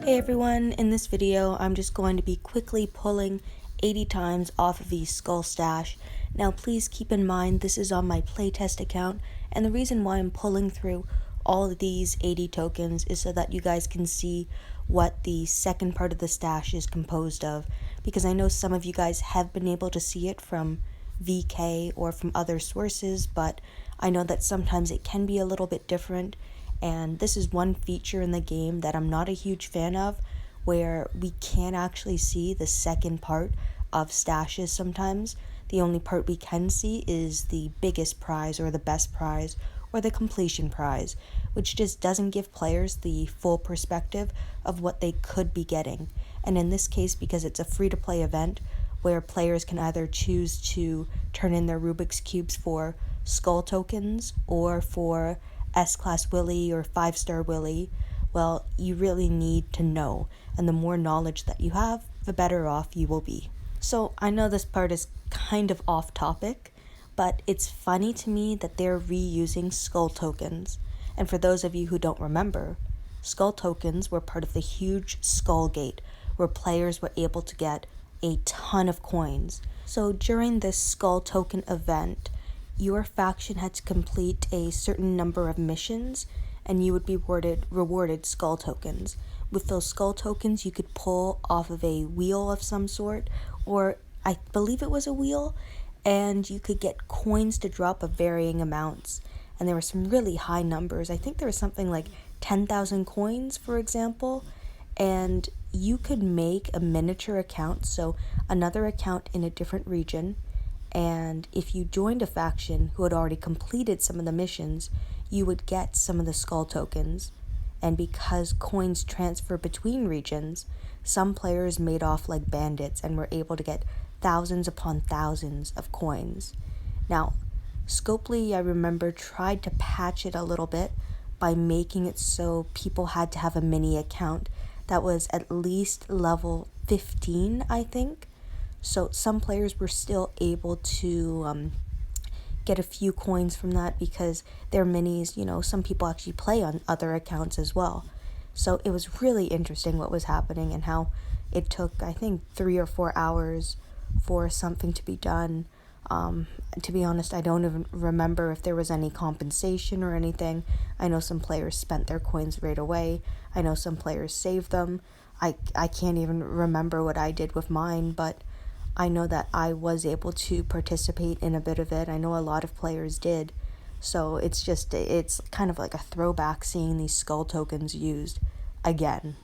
Hey everyone, in this video I'm just going to be quickly pulling 80 times off of the skull stash. Now please keep in mind this is on my playtest account, and the reason why I'm pulling through all of these 80 tokens is so that you guys can see what the second part of the stash is composed of, because I know some of you guys have been able to see it from VK or from other sources, but I know that sometimes it can be a little bit different. And this is one feature in the game that I'm not a huge fan of, where we can't actually see the second part of stashes sometimes. The only part we can see is the biggest prize or the best prize or the completion prize, which just doesn't give players the full perspective of what they could be getting. And in this case, because it's a free-to-play event where players can either choose to turn in their Rubik's Cubes for skull tokens or for S-Class Willy or 5-star Willy, well, you really need to know, and the more knowledge that you have, the better off you will be. So I know this part is kind of off topic, but it's funny to me that they're reusing skull tokens. And for those of you who don't remember, skull tokens were part of the huge skull gate, where players were able to get a ton of coins. So during this skull token event, your faction had to complete a certain number of missions, and you would be rewarded skull tokens. With those skull tokens, you could pull off of a wheel of some sort, or I believe it was a wheel, and you could get coins to drop of varying amounts. And there were some really high numbers. I think there was something like 10,000 coins, for example, and you could make a miniature account, so another account in a different region. And if you joined a faction who had already completed some of the missions, you would get some of the skull tokens. And because coins transfer between regions, some players made off like bandits and were able to get thousands upon thousands of coins. Now, Scopely, I remember, tried to patch it a little bit by making it so people had to have a mini account that was at least level 15, I think. So some players were still able to get a few coins from that because their minis, some people actually play on other accounts as well. So it was really interesting what was happening and how it took, I think, 3 or 4 hours for something to be done. To be honest, I don't even remember if there was any compensation or anything. I know some players spent their coins right away. I know some players saved them. I can't even remember what I did with mine, but I know that I was able to participate in a bit of it. I know a lot of players did. So it's kind of like a throwback seeing these skull tokens used again.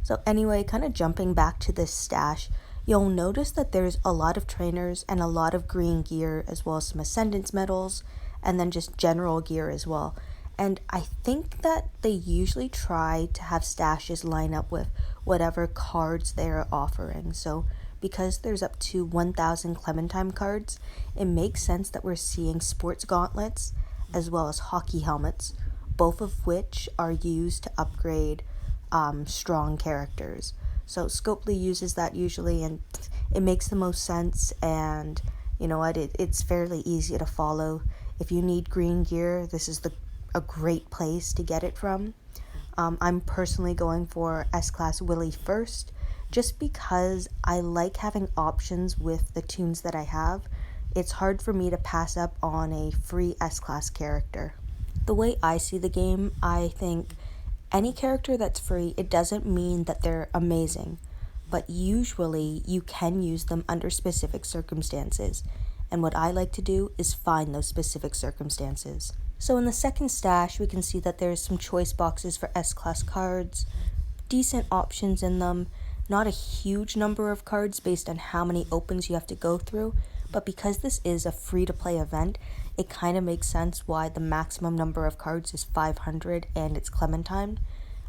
So anyway, kind of jumping back to this stash, you'll notice that there's a lot of trainers and a lot of green gear, as well as some Ascendance medals, and then just general gear as well. And I think that they usually try to have stashes line up with whatever cards they're offering. So because there's up to 1,000 Clementine cards, it makes sense that we're seeing sports gauntlets as well as hockey helmets, both of which are used to upgrade strong characters. So Scopely uses that usually, and it makes the most sense, and you know what, it's fairly easy to follow. If you need green gear, this is a great place to get it from. I'm personally going for S-Class Willy first, just because I like having options with the tunes that I have. It's hard for me to pass up on a free S-Class character. The way I see the game, I think any character that's free, it doesn't mean that they're amazing, but usually you can use them under specific circumstances, and what I like to do is find those specific circumstances. So in the second stash, we can see that there's some choice boxes for S-Class cards, decent options in them, not a huge number of cards based on how many opens you have to go through, but because this is a free-to-play event, it kind of makes sense why the maximum number of cards is 500 and it's Clementine.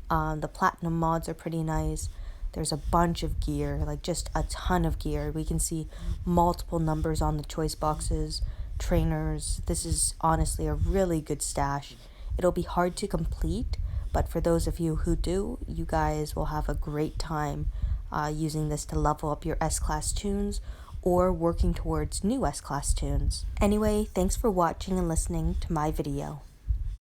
The platinum mods are pretty nice. There's a bunch of gear, like just a ton of gear. We can see multiple numbers on the choice boxes, trainers. This is honestly a really good stash. It'll be hard to complete, but for those of you who do, you guys will have a great time using this to level up your S-Class tunes or working towards new S-Class tunes. Anyway, thanks for watching and listening to my video.